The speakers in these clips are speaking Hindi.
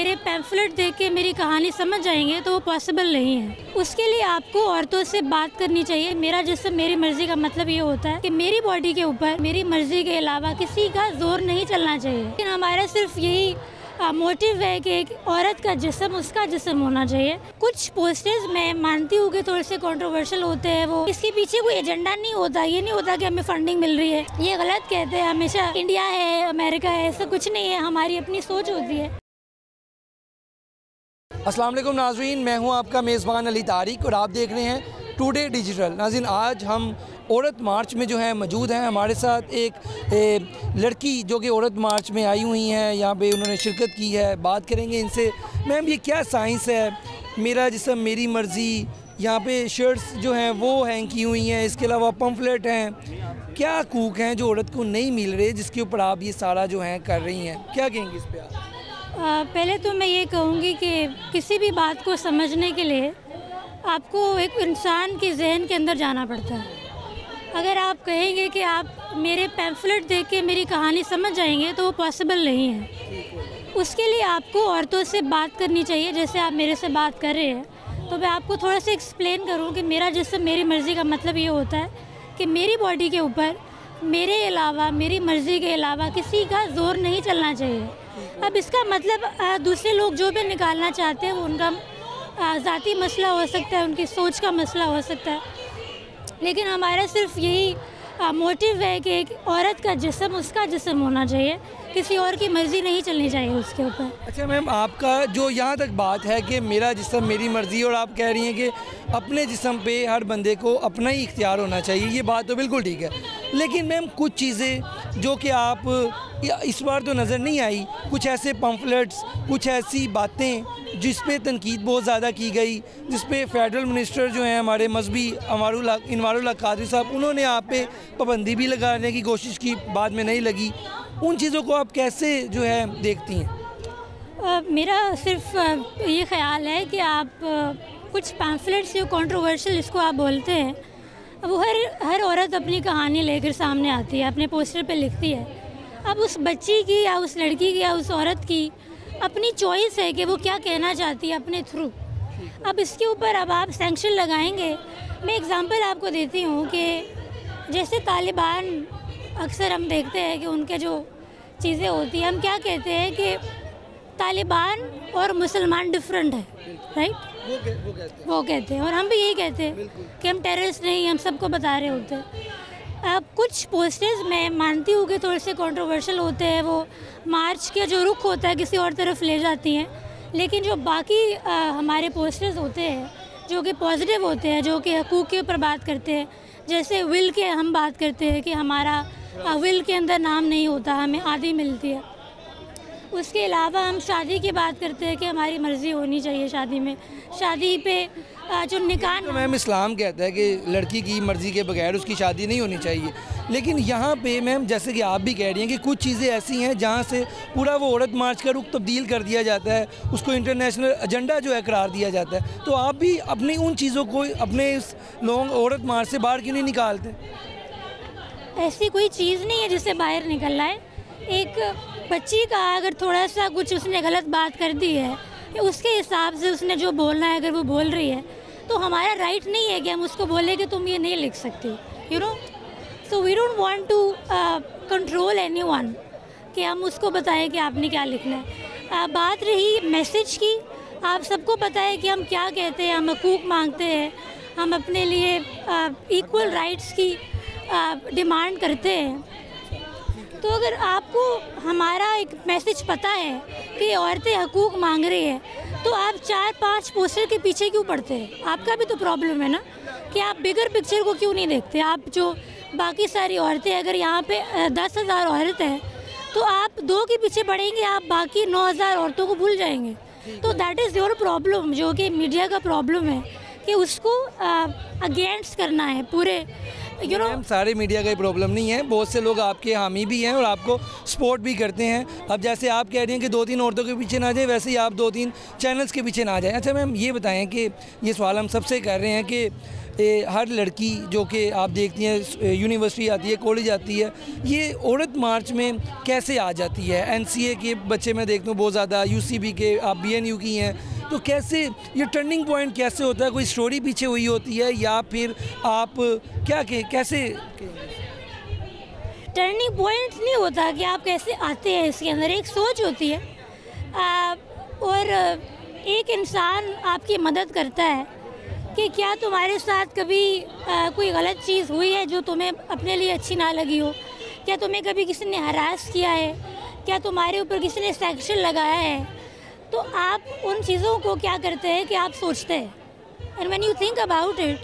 मेरे पैम्फलेट देख के मेरी कहानी समझ जाएंगे तो वो पॉसिबल नहीं है। उसके लिए आपको औरतों से बात करनी चाहिए। मेरा जिस्म मेरी मर्जी का मतलब ये होता है कि मेरी बॉडी के ऊपर मेरी मर्जी के अलावा किसी का जोर नहीं चलना चाहिए। लेकिन हमारा सिर्फ यही मोटिव है कि एक औरत का जिस्म उसका जिस्म होना चाहिए। कुछ पोस्टर्स मैं मानती हूँ कि थोड़े से कंट्रोवर्शियल होते हैं, वो इसके पीछे कोई एजेंडा नहीं होता। ये नहीं होता कि हमें फंडिंग मिल रही है, ये गलत कहते हैं हमेशा इंडिया है अमेरिका है, ऐसा कुछ नहीं है। हमारी अपनी सोच होती है। अस्सलाम वालेकुम नाज़रीन, मैं हूं आपका मेज़बान अली तारिक और आप देख रहे हैं टुडे डिजिटल। नाज़रीन, आज हम औरत मार्च में जो है मौजूद हैं। हमारे साथ एक लड़की जो कि औरत मार्च में आई हुई हैं, यहाँ पे उन्होंने शिरकत की है। बात करेंगे इनसे, मैम ये क्या साइंस है, मेरा जिस्म मेरी मर्ज़ी, यहाँ पे शर्ट्स जो हैं वो हैंग की हुई हैं, इसके अलावा पम्फलेट हैं, क्या हकूक़ हैं जो औरत को नहीं मिल रहे जिसके ऊपर आप ये सारा जो है कर रही हैं, क्या कहेंगी इस पर आप? पहले तो मैं ये कहूँगी कि किसी भी बात को समझने के लिए आपको एक इंसान के जहन के अंदर जाना पड़ता है। अगर आप कहेंगे कि आप मेरे पैम्फलेट देख के मेरी कहानी समझ जाएंगे तो वो पॉसिबल नहीं है। उसके लिए आपको औरतों से बात करनी चाहिए, जैसे आप मेरे से बात कर रहे हैं। तो मैं आपको थोड़ा सा एक्सप्लेन करूँ कि मेरा जिस्म मेरी मर्ज़ी का मतलब ये होता है कि मेरी बॉडी के ऊपर मेरे अलावा मेरी मर्ज़ी के अलावा किसी का ज़ोर नहीं चलना चाहिए। अब इसका मतलब दूसरे लोग जो भी निकालना चाहते हैं वो उनका ज़ाती मसला हो सकता है, उनकी सोच का मसला हो सकता है। लेकिन हमारा सिर्फ यही मोटिव है कि एक औरत का जिस्म उसका जिस्म होना चाहिए, किसी और की मर्ज़ी नहीं चलनी चाहिए उसके ऊपर। अच्छा मैम, आपका जो यहाँ तक बात है कि मेरा जिस्म मेरी मर्ज़ी, और आप कह रही हैं कि अपने जिस्म पे हर बंदे को अपना ही इख्तियार होना चाहिए, ये बात तो बिल्कुल ठीक है। लेकिन मैम कुछ चीज़ें जो कि आप इस बार तो नज़र नहीं आई, कुछ ऐसे पम्फलेट्स, कुछ ऐसी बातें जिस पे तनकीद बहुत ज़्यादा की गई, जिस पे फेडरल मिनिस्टर जो हैं हमारे मजहबी इनवारुल हक कादरी साहब, उन्होंने आप पे पाबंदी भी लगाने की कोशिश की, बाद में नहीं लगी। उन चीज़ों को आप कैसे जो है देखती हैं? मेरा सिर्फ ये ख़्याल है कि आप कुछ पैम्फलेट्स जो कंट्रोवर्शियल इसको आप बोलते हैं, वो हर औरत अपनी कहानी लेकर सामने आती है, अपने पोस्टर पे लिखती है। अब उस बच्ची की या उस लड़की की या उस औरत की अपनी चॉइस है कि वो क्या कहना चाहती है अपने थ्रू। अब इसके ऊपर अब आप सैंक्शन लगाएंगे। मैं एग्ज़ाम्पल आपको देती हूँ कि जैसे तालिबान, अक्सर हम देखते हैं कि उनके जो चीज़ें होती हैं, हम क्या कहते हैं कि तालिबान और मुसलमान डिफरेंट है, राइट? वो कहते हैं, और हम भी यही कहते हैं कि हम टेररिस्ट नहीं, हम सबको बता रहे होते हैं। अब कुछ पोस्टर्स मैं मानती हूँ कि थोड़े से कंट्रोवर्शियल होते हैं, वो मार्च का जो रुख होता है किसी और तरफ ले जाती हैं। लेकिन जो बाकी हमारे पोस्टर्स होते हैं जो कि पॉजिटिव होते हैं, जो कि हकूक़ के ऊपर बात करते हैं, जैसे विल के हम बात करते हैं कि हमारा विल के अंदर नाम नहीं होता, हमें आधी मिलती है। उसके अलावा हम शादी की बात करते हैं कि हमारी मर्ज़ी होनी चाहिए शादी में, शादी पे जो निकाह। तो मैम इस्लाम कहता है कि लड़की की मर्ज़ी के बगैर उसकी शादी नहीं होनी चाहिए। लेकिन यहाँ पे मैम, जैसे कि आप भी कह रही हैं कि कुछ चीज़ें ऐसी हैं जहाँ से पूरा वो औरत मार्च का रुख तब्दील कर दिया जाता है, उसको इंटरनेशनल एजेंडा जो है करार दिया जाता है। तो आप भी अपनी उन चीज़ों को अपने इस लोग औरत मार्च से बाहर क्यों नहीं निकालते? ऐसी कोई चीज़ नहीं है जिससे बाहर निकलना है। एक बच्ची का अगर थोड़ा सा कुछ उसने गलत बात कर दी है, उसके हिसाब से उसने जो बोलना है अगर वो बोल रही है, तो हमारा राइट नहीं है कि हम उसको बोले कि तुम ये नहीं लिख सकती, you know. So we don't want to control anyone कि हम उसको बताएं कि आपने क्या लिखना है। बात रही मैसेज की, आप सबको पता है कि हम क्या कहते हैं, हम हकूक़ मांगते हैं, हम अपने लिए इक्वल राइट्स की डिमांड करते हैं। तो अगर आपको हमारा एक मैसेज पता है कि औरतें हकूक़ मांग रही है, तो आप 4-5 पोस्टर के पीछे क्यों पड़ते हैं? आपका भी तो प्रॉब्लम है ना, कि आप बिगर पिक्चर को क्यों नहीं देखते? आप जो बाकी सारी औरतें, अगर यहाँ पे 10,000 औरत हैं तो आप 2 के पीछे पड़ेंगे, आप बाकी 9,000 औरतों को भूल जाएंगे। तो दैट इज़ योर प्रॉब्लम, जो कि मीडिया का प्रॉब्लम है कि उसको अगेंस्ट करना है पूरे यू नो। सारे मीडिया का ही प्रॉब्लम नहीं है, बहुत से लोग आपके हामी भी हैं और आपको सपोर्ट भी करते हैं। अब जैसे आप कह रही हैं कि 2-3 औरतों के पीछे ना जाए, वैसे ही आप 2-3 चैनल्स के पीछे ना जाएं। अच्छा मैम ये बताएं कि ये सवाल हम सबसे कर रहे हैं कि हर लड़की जो कि आप देखती हैं यूनिवर्सिटी आती है, कॉलेज आती है, ये औरत मार्च में कैसे आ जाती है? NCA के बच्चे मैं देखता हूँ बहुत ज़्यादा, UCB के, आप BNU की हैं, तो कैसे ये टर्निंग पॉइंट कैसे होता है? कोई स्टोरी पीछे हुई होती है या फिर आप कैसे? टर्निंग पॉइंट नहीं होता कि आप कैसे आते हैं, इसके अंदर एक सोच होती है और एक इंसान आपकी मदद करता है कि क्या तुम्हारे साथ कभी कोई गलत चीज़ हुई है जो तुम्हें अपने लिए अच्छी ना लगी हो? क्या तुम्हें कभी किसी ने हरास किया है? क्या तुम्हारे ऊपर किसी ने सेक्शन लगाया है? तो आप उन चीज़ों को क्या करते हैं कि आप सोचते हैं, and when you think about it,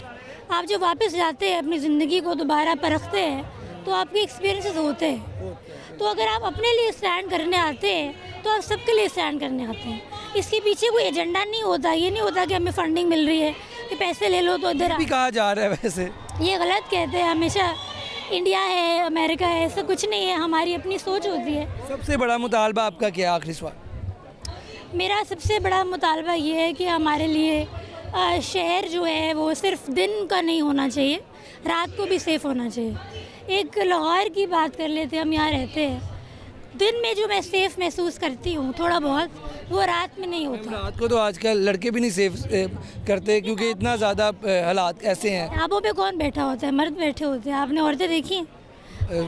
आप जब वापस जाते हैं अपनी ज़िंदगी को दोबारा परखते हैं तो आपके एक्सपीरियंसेस होते हैं। तो अगर आप अपने लिए स्टैंड करने आते हैं तो आप सबके लिए स्टैंड करने आते हैं। इसके पीछे कोई एजेंडा नहीं होता, ये नहीं होता कि हमें फंडिंग मिल रही है कि पैसे ले लो तो इधर भी कहा जा रहा है, वैसे ये गलत कहते हैं हमेशा, इंडिया है, अमेरिका है, ऐसा कुछ नहीं है, हमारी अपनी सोच होती है। सबसे बड़ा मुतालबा आपका क्या? आखिरी सवाल मेरा सबसे बड़ा मुतालबा ये है कि हमारे लिए शहर जो है वो सिर्फ दिन का नहीं होना चाहिए, रात को भी सेफ़ होना चाहिए। एक लाहौर की बात कर लेते हैं, हम यहाँ रहते हैं, दिन में जो मैं सेफ़ महसूस करती हूँ थोड़ा बहुत, वो रात में नहीं होता। रात को तो आजकल लड़के भी नहीं सेफ करते क्योंकि इतना ज़्यादा हालात ऐसे हैं। ढाबों पे कौन बैठा होता है? मर्द बैठे होते हैं। आपने औरतें देखी हैं?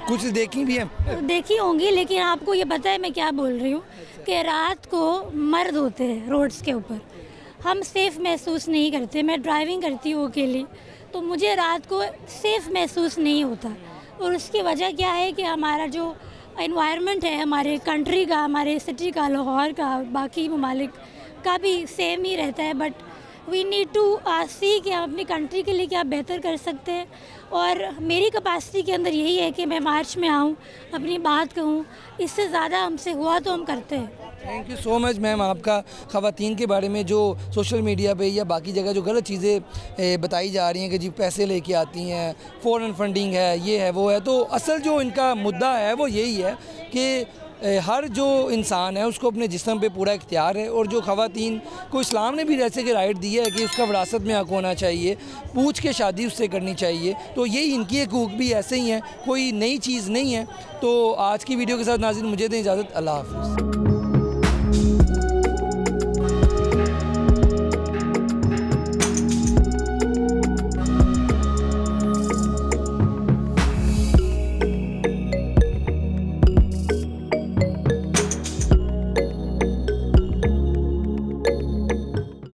कुछ देखी भी हैं, देखी होंगी, लेकिन आपको ये पता है मैं क्या बोल रही हूँ कि रात को मर्द होते हैं रोड्स के ऊपर, हम सेफ़ महसूस नहीं करते। मैं ड्राइविंग करती हूँ अकेली, तो मुझे रात को सेफ़ महसूस नहीं होता, और उसकी वजह क्या है कि हमारा जो एनवायरनमेंट है हमारे कंट्री का, हमारे सिटी का, लाहौर का, बाकी ममालिक का भी सेम ही रहता है। बट वी नीड टू सी कि हम अपनी कंट्री के लिए क्या बेहतर कर सकते हैं, और मेरी कैपेसिटी के अंदर यही है कि मैं मार्च में आऊँ, अपनी बात कहूँ, इससे ज़्यादा हमसे हुआ तो हम करते हैं। Thank you so much ma'am. आपका ख़वातीन के बारे में जो सोशल मीडिया पे या बाकी जगह जो गलत चीज़ें बताई जा रही हैं कि जी पैसे लेके आती हैं, फ़ॉरेन फंडिंग है, ये है वो है, तो असल जो इनका मुद्दा है वो यही है कि हर जो इंसान है उसको अपने जिस्म पे पूरा इख्तियार है, और जो ख़वातीन को इस्लाम ने भी जैसे कि राइट दी है कि उसका विरासत में हक होना चाहिए, पूछ के शादी उससे करनी चाहिए, तो यही इनकी हकूक़ भी ऐसे ही हैं, कोई नई चीज़ नहीं है। तो आज की वीडियो के साथ नाज़रीन मुझे दें इजाज़त, अल्लाह हाफ़िज़।